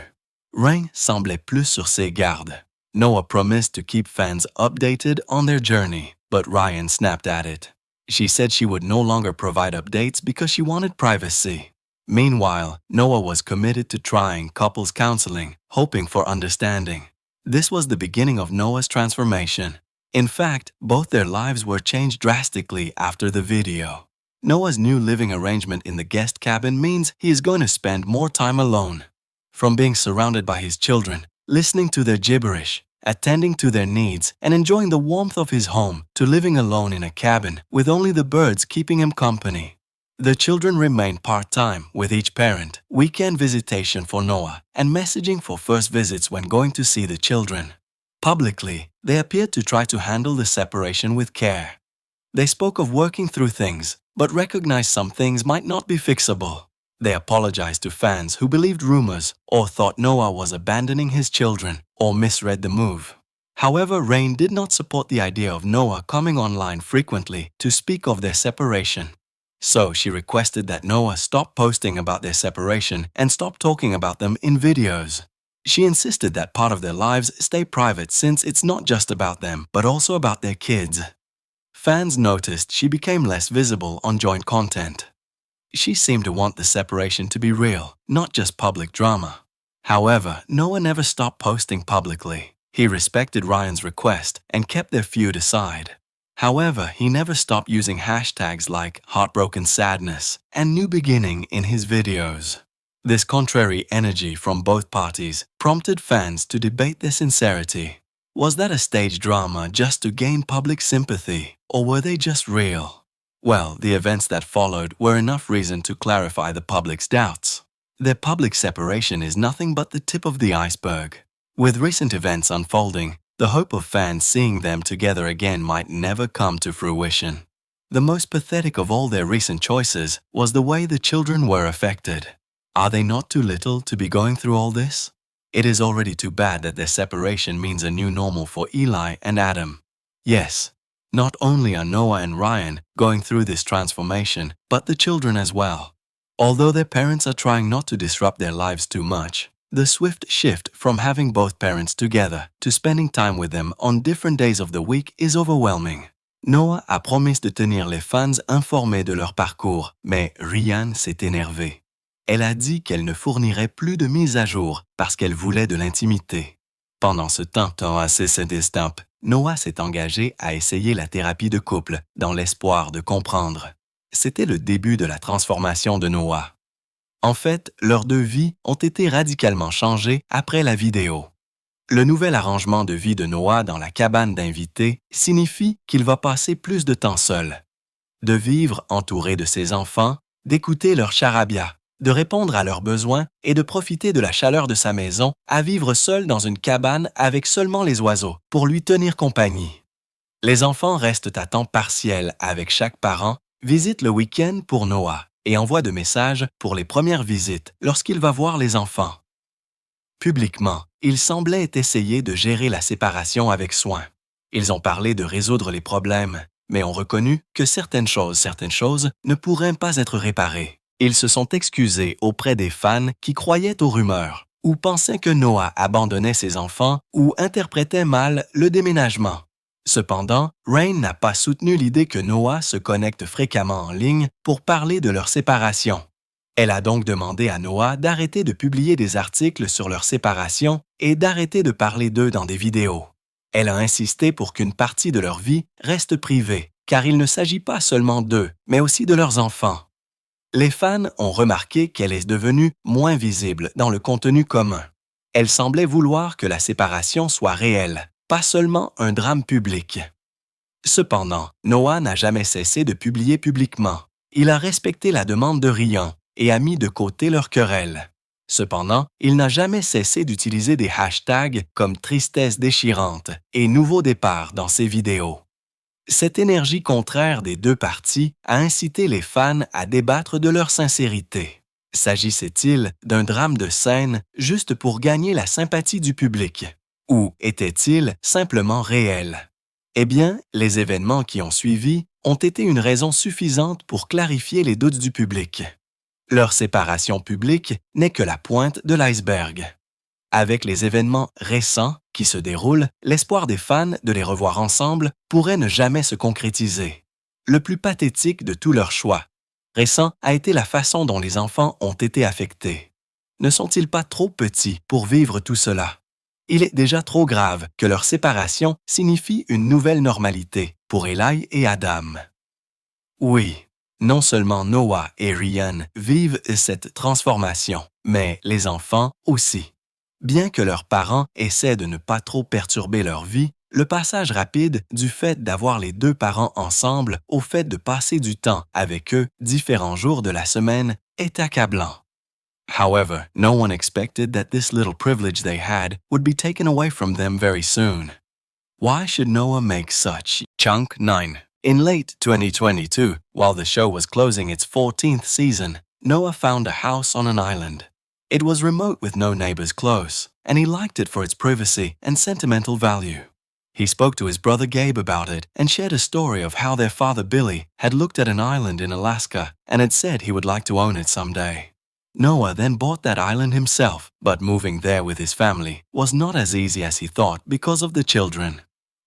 Rain semblait plus sur ses gardes. Noah promised to keep fans updated on their journey, but Ryan snapped at it. She said she would no longer provide updates because she wanted privacy. Meanwhile, Noah was committed to trying couples counseling, hoping for understanding. This was the beginning of Noah's transformation. In fact, both their lives were changed drastically after the video. Noah's new living arrangement in the guest cabin means he is going to spend more time alone. From being surrounded by his children, listening to their gibberish, attending to their needs, and enjoying the warmth of his home, to living alone in a cabin with only the birds keeping him company. The children remain part-time with each parent, weekend visitation for Noah, and messaging for first visits when going to see the children. Publicly, they appeared to try to handle the separation with care. They spoke of working through things, but recognized some things might not be fixable. They apologized to fans who believed rumors or thought Noah was abandoning his children or misread the move. However, Rain did not support the idea of Noah coming online frequently to speak of their separation. So she requested that Noah stop posting about their separation and stop talking about them in videos. She insisted that part of their lives stay private since it's not just about them, but also about their kids. Fans noticed she became less visible on joint content. She seemed to want the separation to be real, not just public drama. However, Noah never stopped posting publicly. He respected Ryan's request and kept their feud aside. However, he never stopped using hashtags like heartbroken sadness and new beginning in his videos. This contrary energy from both parties prompted fans to debate their sincerity. Was that a stage drama just to gain public sympathy, or were they just real? Well, the events that followed were enough reason to clarify the public's doubts. Their public separation is nothing but the tip of the iceberg. With recent events unfolding, the hope of fans seeing them together again might never come to fruition. The most pathetic of all their recent choices was the way the children were affected. Are they not too little to be going through all this? It is already too bad that their separation means a new normal for Eli and Adam. Yes, not only are Noah and Ryan going through this transformation, but the children as well. Although their parents are trying not to disrupt their lives too much, the swift shift from having both parents together to spending time with them on different days of the week is overwhelming. Noah a promis de tenir les fans informés de leur parcours, mais Ryan s'est énervée. Elle a dit qu'elle ne fournirait plus de mises à jour parce qu'elle voulait de l'intimité. Pendant ce temps assez cette estampe, Noah s'est engagé à essayer la thérapie de couple dans l'espoir de comprendre. C'était le début de la transformation de Noah. En fait, leurs deux vies ont été radicalement changées après la vidéo. Le nouvel arrangement de vie de Noah dans la cabane d'invités signifie qu'il va passer plus de temps seul. De vivre entouré de ses enfants, d'écouter leur charabia, de répondre à leurs besoins et de profiter de la chaleur de sa maison à vivre seul dans une cabane avec seulement les oiseaux pour lui tenir compagnie. Les enfants restent à temps partiel avec chaque parent, visitent le week-end pour Noah et envoient de messages pour les premières visites lorsqu'il va voir les enfants. Publiquement, ils semblaient essayer de gérer la séparation avec soin. Ils ont parlé de résoudre les problèmes, mais ont reconnu que certaines choses ne pourraient pas être réparées. Ils se sont excusés auprès des fans qui croyaient aux rumeurs ou pensaient que Noah abandonnait ses enfants ou interprétait mal le déménagement. Cependant, Rain n'a pas soutenu l'idée que Noah se connecte fréquemment en ligne pour parler de leur séparation. Elle a donc demandé à Noah d'arrêter de publier des articles sur leur séparation et d'arrêter de parler d'eux dans des vidéos. Elle a insisté pour qu'une partie de leur vie reste privée, car il ne s'agit pas seulement d'eux, mais aussi de leurs enfants. Les fans ont remarqué qu'elle est devenue moins visible dans le contenu commun. Elle semblait vouloir que la séparation soit réelle, pas seulement un drame public. Cependant, Noah n'a jamais cessé de publier publiquement. Il a respecté la demande de Ryan et a mis de côté leur querelle. Cependant, il n'a jamais cessé d'utiliser des hashtags comme tristesse déchirante et nouveau départ dans ses vidéos. Cette énergie contraire des deux parties a incité les fans à débattre de leur sincérité. S'agissait-il d'un drame de scène juste pour gagner la sympathie du public? Ou était-il simplement réel? Eh bien, les événements qui ont suivi ont été une raison suffisante pour clarifier les doutes du public. Leur séparation publique n'est que la pointe de l'iceberg. Avec les événements récents qui se déroulent, l'espoir des fans de les revoir ensemble pourrait ne jamais se concrétiser. Le plus pathétique de tous leurs choix récents a été la façon dont les enfants ont été affectés. Ne sont-ils pas trop petits pour vivre tout cela? Il est déjà trop grave que leur séparation signifie une nouvelle normalité pour Eli et Adam. Oui, non seulement Noah et Ryan vivent cette transformation, mais les enfants aussi. Bien que leurs parents essaient de ne pas trop perturber leur vie, le passage rapide du fait d'avoir les deux parents ensemble au fait de passer du temps avec eux différents jours de la semaine est accablant. However, no one expected that this little privilege they had would be taken away from them very soon. Why should Noah make such? Chunk 9. In late 2022, while the show was closing its 14th season, Noah found a house on an island. It was remote with no neighbors close, and he liked it for its privacy and sentimental value. He spoke to his brother Gabe about it and shared a story of how their father Billy had looked at an island in Alaska and had said he would like to own it someday. Noah then bought that island himself, but moving there with his family was not as easy as he thought because of the children.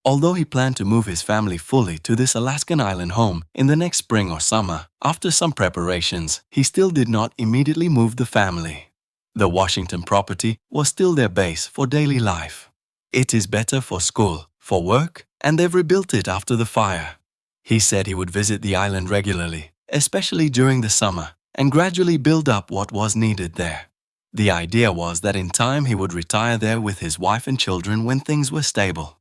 Although he planned to move his family fully to this Alaskan island home in the next spring or summer, after some preparations, he still did not immediately move the family. The Washington property was still their base for daily life. It is better for school, for work, and they've rebuilt it after the fire. He said he would visit the island regularly, especially during the summer, and gradually build up what was needed there. The idea was that in time he would retire there with his wife and children when things were stable.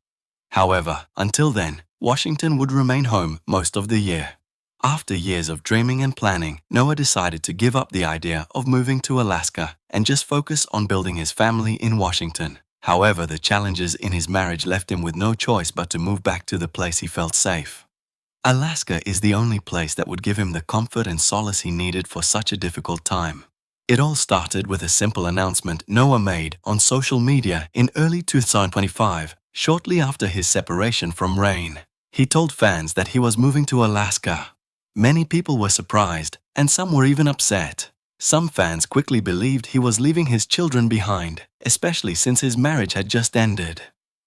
However, until then, Washington would remain home most of the year. After years of dreaming and planning, Noah decided to give up the idea of moving to Alaska and just focus on building his family in Washington. However, the challenges in his marriage left him with no choice but to move back to the place he felt safe. Alaska is the only place that would give him the comfort and solace he needed for such a difficult time. It all started with a simple announcement Noah made on social media in early 2025, shortly after his separation from Rain. He told fans that he was moving to Alaska. Many people were surprised, and some were even upset. Some fans quickly believed he was leaving his children behind, especially since his marriage had just ended.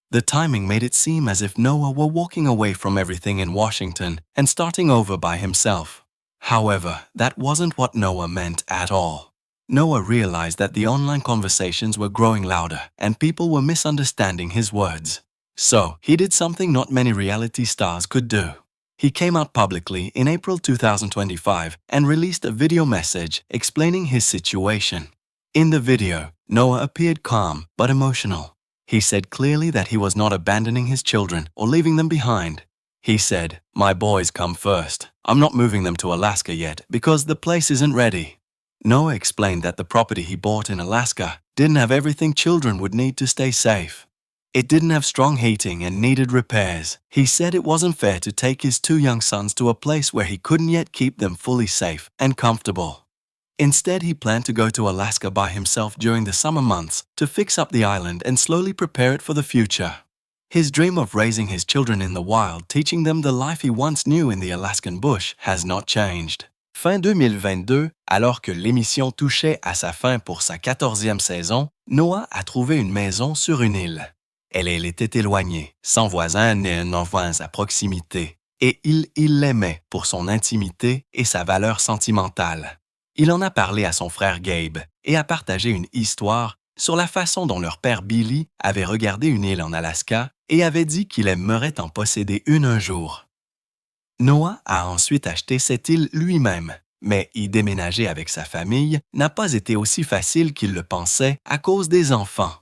The timing made it seem as if Noah were walking away from everything in Washington and starting over by himself. However, that wasn't what Noah meant at all. Noah realized that the online conversations were growing louder and people were misunderstanding his words. So, he did something not many reality stars could do. He came out publicly in April 2025 and released a video message explaining his situation. In the video, Noah appeared calm but emotional. He said clearly that he was not abandoning his children or leaving them behind. He said, "My boys come first. I'm not moving them to Alaska yet because the place isn't ready." Noah explained that the property he bought in Alaska didn't have everything children would need to stay safe. It didn't have strong heating and needed repairs. He said it wasn't fair to take his two young sons to a place where he couldn't yet keep them fully safe and comfortable. Instead, he planned to go to Alaska by himself during the summer months to fix up the island and slowly prepare it for the future. His dream of raising his children in the wild, teaching them the life he once knew in the Alaskan bush, has not changed. Fin 2022, alors que l'émission touchait à sa fin pour sa 14e saison, Noah a trouvé une maison sur une île. Elle était éloignée, sans voisins ni un enfant à proximité, et il l'aimait pour son intimité et sa valeur sentimentale. Il en a parlé à son frère Gabe et a partagé une histoire sur la façon dont leur père Billy avait regardé une île en Alaska et avait dit qu'il aimerait en posséder une un jour. Noah a ensuite acheté cette île lui-même, mais y déménager avec sa famille n'a pas été aussi facile qu'il le pensait à cause des enfants.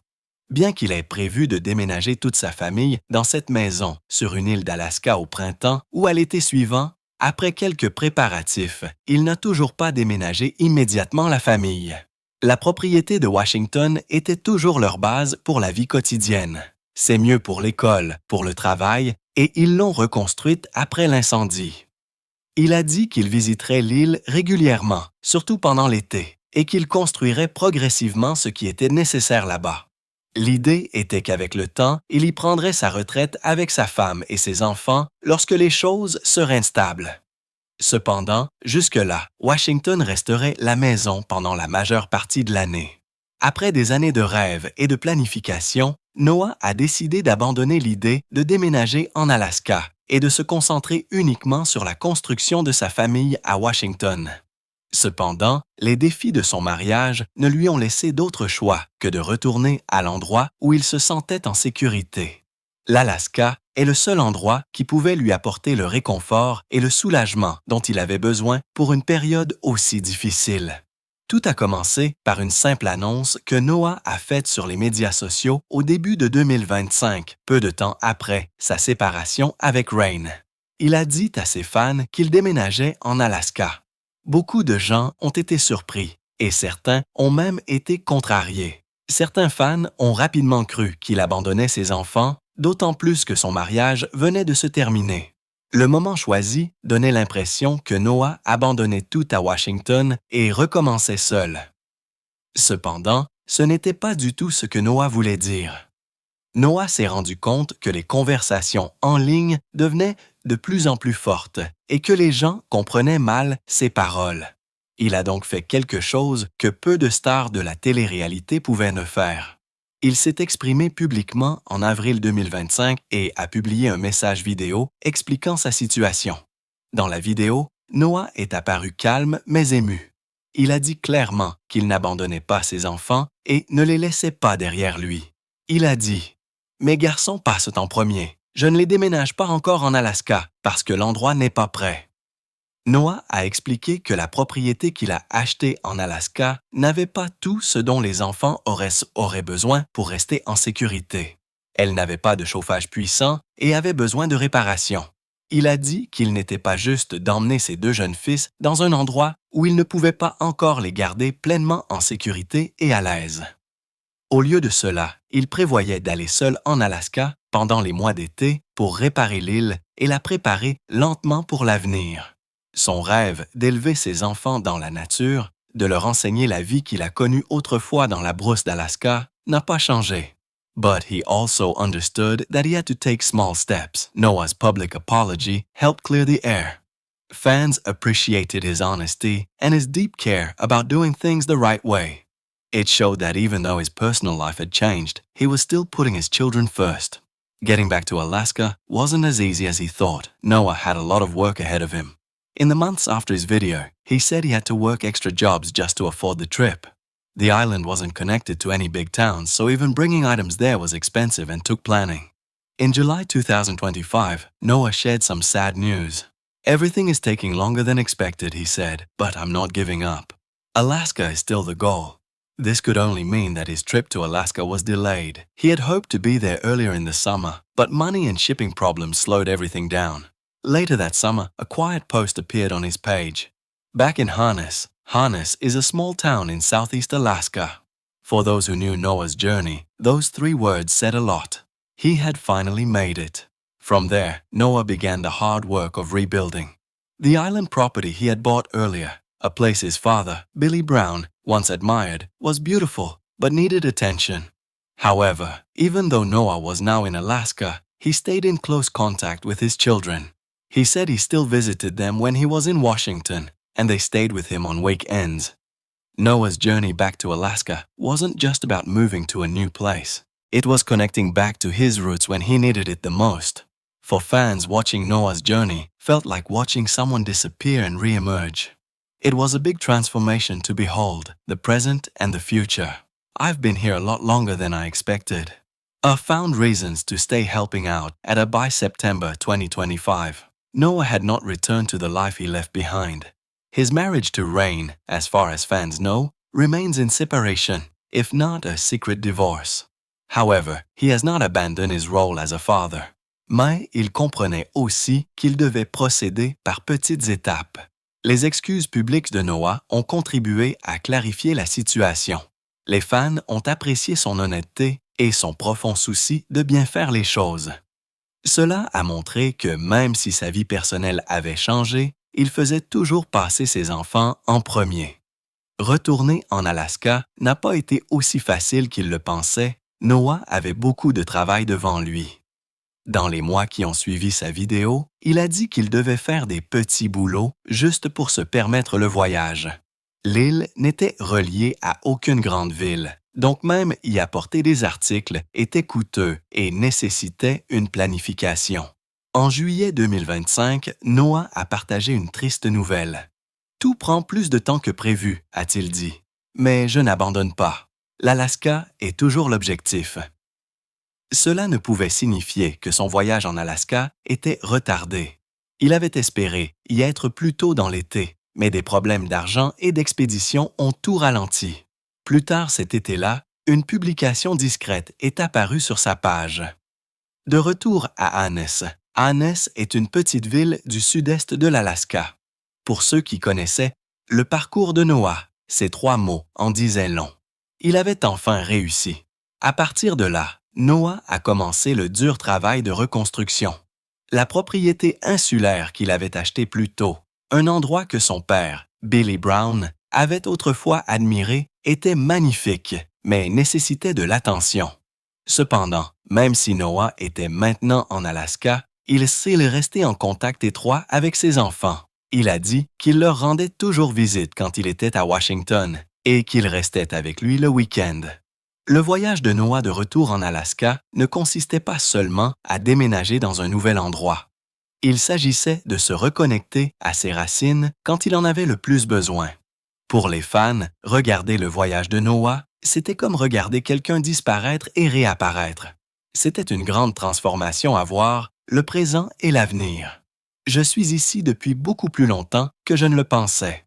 Bien qu'il ait prévu de déménager toute sa famille dans cette maison sur une île d'Alaska au printemps ou à l'été suivant, après quelques préparatifs, il n'a toujours pas déménagé immédiatement la famille. La propriété de Washington était toujours leur base pour la vie quotidienne. C'est mieux pour l'école, pour le travail, et ils l'ont reconstruite après l'incendie. Il a dit qu'il visiterait l'île régulièrement, surtout pendant l'été, et qu'il construirait progressivement ce qui était nécessaire là-bas. L'idée était qu'avec le temps, il y prendrait sa retraite avec sa femme et ses enfants lorsque les choses seraient stables. Cependant, jusque-là, Washington resterait la maison pendant la majeure partie de l'année. Après des années de rêves et de planification, Noah a décidé d'abandonner l'idée de déménager en Alaska et de se concentrer uniquement sur la construction de sa famille à Washington. Cependant, les défis de son mariage ne lui ont laissé d'autre choix que de retourner à l'endroit où il se sentait en sécurité. L'Alaska est le seul endroit qui pouvait lui apporter le réconfort et le soulagement dont il avait besoin pour une période aussi difficile. Tout a commencé par une simple annonce que Noah a faite sur les médias sociaux au début de 2025, peu de temps après sa séparation avec Rain. Il a dit à ses fans qu'il déménageait en Alaska. Beaucoup de gens ont été surpris et certains ont même été contrariés. Certains fans ont rapidement cru qu'il abandonnait ses enfants, d'autant plus que son mariage venait de se terminer. Le moment choisi donnait l'impression que Noah abandonnait tout à Washington et recommençait seul. Cependant, ce n'était pas du tout ce que Noah voulait dire. Noah s'est rendu compte que les conversations en ligne devenaient de plus en plus fortes et que les gens comprenaient mal ses paroles. Il a donc fait quelque chose que peu de stars de la télé-réalité pouvaient ne faire. Il s'est exprimé publiquement en avril 2025 et a publié un message vidéo expliquant sa situation. Dans la vidéo, Noah est apparu calme mais ému. Il a dit clairement qu'il n'abandonnait pas ses enfants et ne les laissait pas derrière lui. Il a dit « Mes garçons passent en premier. Je ne les déménage pas encore en Alaska parce que l'endroit n'est pas prêt. Noah a expliqué que la propriété qu'il a achetée en Alaska n'avait pas tout ce dont les enfants auraient besoin pour rester en sécurité. Elle n'avait pas de chauffage puissant et avait besoin de réparation. Il a dit qu'il n'était pas juste d'emmener ses deux jeunes fils dans un endroit où il ne pouvait pas encore les garder pleinement en sécurité et à l'aise. Au lieu de cela, il prévoyait d'aller seul en Alaska pendant les mois d'été pour réparer l'île et la préparer lentement pour l'avenir. Son rêve d'élever ses enfants dans la nature, de leur enseigner la vie qu'il a connue autrefois dans la brousse d'Alaska, n'a pas changé. But he also understood that he had to take small steps. Noah's public apology helped clear the air. Fans appreciated his honesty and his deep care about doing things the right way. It showed that even though his personal life had changed, he was still putting his children first. Getting back to Alaska wasn't as easy as he thought. Noah had a lot of work ahead of him. In the months after his video, he said he had to work extra jobs just to afford the trip. The island wasn't connected to any big towns, so even bringing items there was expensive and took planning. In July 2025, Noah shared some sad news. Everything is taking longer than expected, he said, but I'm not giving up. Alaska is still the goal. This could only mean that his trip to Alaska was delayed. He had hoped to be there earlier in the summer, but money and shipping problems slowed everything down. Later that summer, a quiet post appeared on his page. Back in Harness is a small town in southeast Alaska. For those who knew Noah's journey, those 3 words said a lot. He had finally made it. From there, Noah began the hard work of rebuilding. The island property he had bought earlier, a place his father, Billy Brown, once admired, was beautiful but needed attention. However, even though Noah was now in Alaska, he stayed in close contact with his children. He said he still visited them when he was in Washington, and they stayed with him on weekends. Noah's journey back to Alaska wasn't just about moving to a new place. It was connecting back to his roots when he needed it the most. For fans, watching Noah's journey felt like watching someone disappear and re-emerge. It was a big transformation to behold, the present and the future. I've been here a lot longer than I expected. I found reasons to stay helping out by September 2025. Noah had not returned to the life he left behind. His marriage to Rain, as far as fans know, remains in separation, if not a secret divorce. However, he has not abandoned his role as a father. Mais il comprenait aussi qu'il devait procéder par petites étapes. Les excuses publiques de Noah ont contribué à clarifier la situation. Les fans ont apprécié son honnêteté et son profond souci de bien faire les choses. Cela a montré que même si sa vie personnelle avait changé, il faisait toujours passer ses enfants en premier. Retourner en Alaska n'a pas été aussi facile qu'il le pensait. Noah avait beaucoup de travail devant lui. Dans les mois qui ont suivi sa vidéo, il a dit qu'il devait faire des petits boulots juste pour se permettre le voyage. L'île n'était reliée à aucune grande ville, donc même y apporter des articles était coûteux et nécessitait une planification. En juillet 2025, Noah a partagé une triste nouvelle. « Tout prend plus de temps que prévu », a-t-il dit. « Mais je n'abandonne pas. L'Alaska est toujours l'objectif. » Cela ne pouvait signifier que son voyage en Alaska était retardé. Il avait espéré y être plus tôt dans l'été, mais des problèmes d'argent et d'expédition ont tout ralenti. Plus tard cet été-là, une publication discrète est apparue sur sa page. De retour à Hannes est une petite ville du sud-est de l'Alaska. Pour ceux qui connaissaient, le parcours de Noah, ces 3 mots en disaient long. Il avait enfin réussi. À partir de là, Noah a commencé le dur travail de reconstruction. La propriété insulaire qu'il avait achetée plus tôt, un endroit que son père, Billy Brown, avait autrefois admiré, était magnifique, mais nécessitait de l'attention. Cependant, même si Noah était maintenant en Alaska, il sait rester en contact étroit avec ses enfants. Il a dit qu'il leur rendait toujours visite quand il était à Washington et qu'il restait avec lui le week-end. Le voyage de Noah de retour en Alaska ne consistait pas seulement à déménager dans un nouvel endroit. Il s'agissait de se reconnecter à ses racines quand il en avait le plus besoin. Pour les fans, regarder le voyage de Noah, c'était comme regarder quelqu'un disparaître et réapparaître. C'était une grande transformation à voir, le présent et l'avenir. Je suis ici depuis beaucoup plus longtemps que je ne le pensais.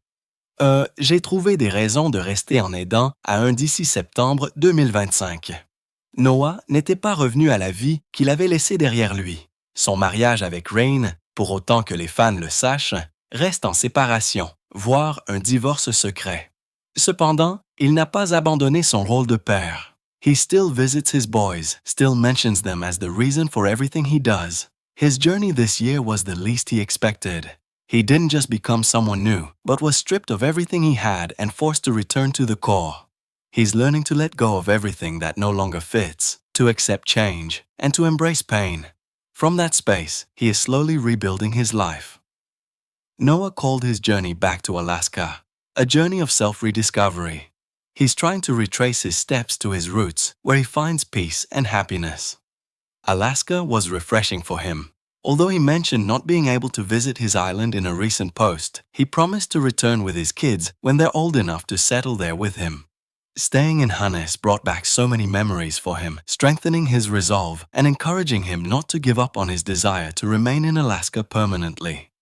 J'ai trouvé des raisons de rester en aidant à un d'ici septembre 2025. Noah n'était pas revenu à la vie qu'il avait laissée derrière lui. Son mariage avec Rain, pour autant que les fans le sachent, reste en séparation, voire un divorce secret. Cependant, il n'a pas abandonné son rôle de père. He still visits his boys, still mentions them as the reason for everything he does. His journey this year was the least he expected. He didn't just become someone new, but was stripped of everything he had and forced to return to the core. He's learning to let go of everything that no longer fits, to accept change, and to embrace pain. From that space, he is slowly rebuilding his life. Noah called his journey back to Alaska a journey of self-rediscovery. He's trying to retrace his steps to his roots, where he finds peace and happiness. Alaska was refreshing for him. Although he mentioned not being able to visit his island in a recent post, he promised to return with his kids when they're old enough to settle there with him. Staying in Hannes brought back so many memories for him, strengthening his resolve and encouraging him not to give up on his desire to remain in Alaska permanently.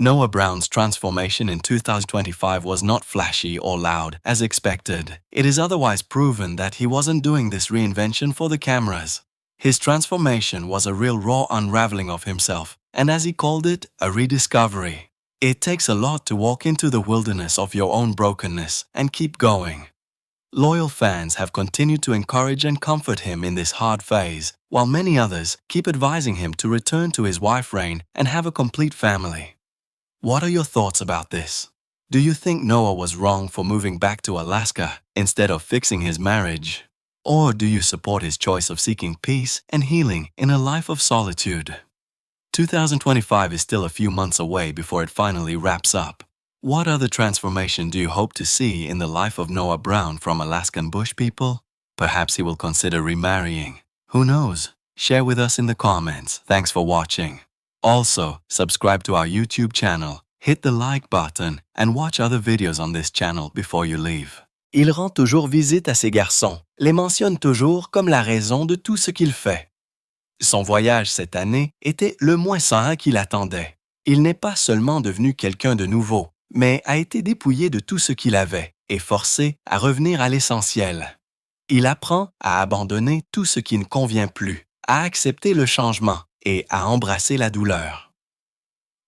Noah Brown's transformation in 2025 was not flashy or loud, as expected. It is otherwise proven that he wasn't doing this reinvention for the cameras. His transformation was a real raw unraveling of himself, and as he called it, a rediscovery. It takes a lot to walk into the wilderness of your own brokenness and keep going. Loyal fans have continued to encourage and comfort him in this hard phase, while many others keep advising him to return to his wife Rain and have a complete family. What are your thoughts about this? Do you think Noah was wrong for moving back to Alaska instead of fixing his marriage? Or do you support his choice of seeking peace and healing in a life of solitude? 2025 is still a few months away before it finally wraps up. What other transformation do you hope to see in the life of Noah Brown from Alaskan Bush people? Perhaps he will consider remarrying. Who knows? Share with us in the comments. Thanks for watching. Also, subscribe to our YouTube channel, hit the like button, and watch other videos on this channel before you leave. Il rend toujours visite à ses garçons, les mentionne toujours comme la raison de tout ce qu'il fait. Son voyage cette année était le moins sain qu'il attendait. Il n'est pas seulement devenu quelqu'un de nouveau, mais a été dépouillé de tout ce qu'il avait et forcé à revenir à l'essentiel. Il apprend à abandonner tout ce qui ne convient plus, à accepter le changement et à embrasser la douleur.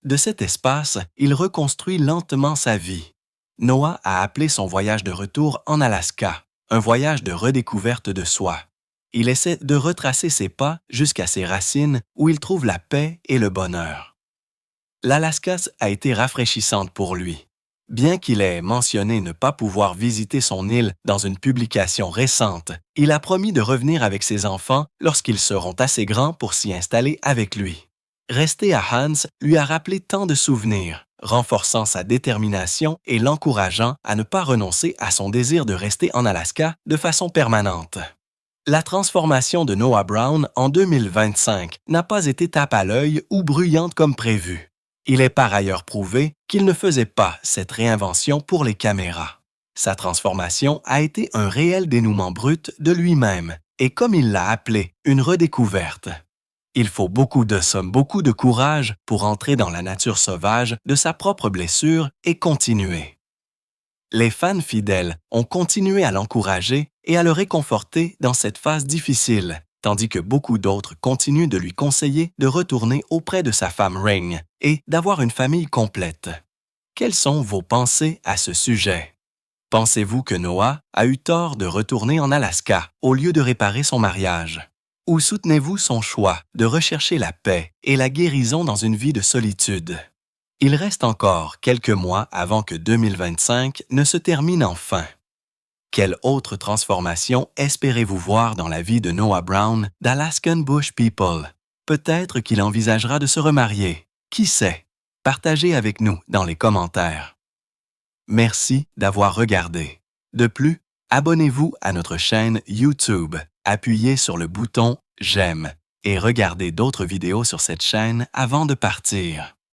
De cet espace, il reconstruit lentement sa vie. Noah a appelé son voyage de retour en Alaska, un voyage de redécouverte de soi. Il essaie de retracer ses pas jusqu'à ses racines où il trouve la paix et le bonheur. L'Alaska a été rafraîchissante pour lui. Bien qu'il ait mentionné ne pas pouvoir visiter son île dans une publication récente, il a promis de revenir avec ses enfants lorsqu'ils seront assez grands pour s'y installer avec lui. Rester à Hans lui a rappelé tant de souvenirs, renforçant sa détermination et l'encourageant à ne pas renoncer à son désir de rester en Alaska de façon permanente. La transformation de Noah Brown en 2025 n'a pas été tape à l'œil ou bruyante comme prévu. Il est par ailleurs prouvé qu'il ne faisait pas cette réinvention pour les caméras. Sa transformation a été un réel dénouement brut de lui-même et, comme il l'a appelé, une redécouverte. Il faut beaucoup de courage pour entrer dans la nature sauvage de sa propre blessure et continuer. Les fans fidèles ont continué à l'encourager et à le réconforter dans cette phase difficile, tandis que beaucoup d'autres continuent de lui conseiller de retourner auprès de sa femme Rain et d'avoir une famille complète. Quelles sont vos pensées à ce sujet? Pensez-vous que Noah a eu tort de retourner en Alaska au lieu de réparer son mariage? Ou soutenez-vous son choix de rechercher la paix et la guérison dans une vie de solitude? Il reste encore quelques mois avant que 2025 ne se termine enfin. Quelle autre transformation espérez-vous voir dans la vie de Noah Brown d'Alaskan Bush People? Peut-être qu'il envisagera de se remarier. Qui sait? Partagez avec nous dans les commentaires. Merci d'avoir regardé. De plus, abonnez-vous à notre chaîne YouTube, appuyez sur le bouton « J'aime » et regardez d'autres vidéos sur cette chaîne avant de partir.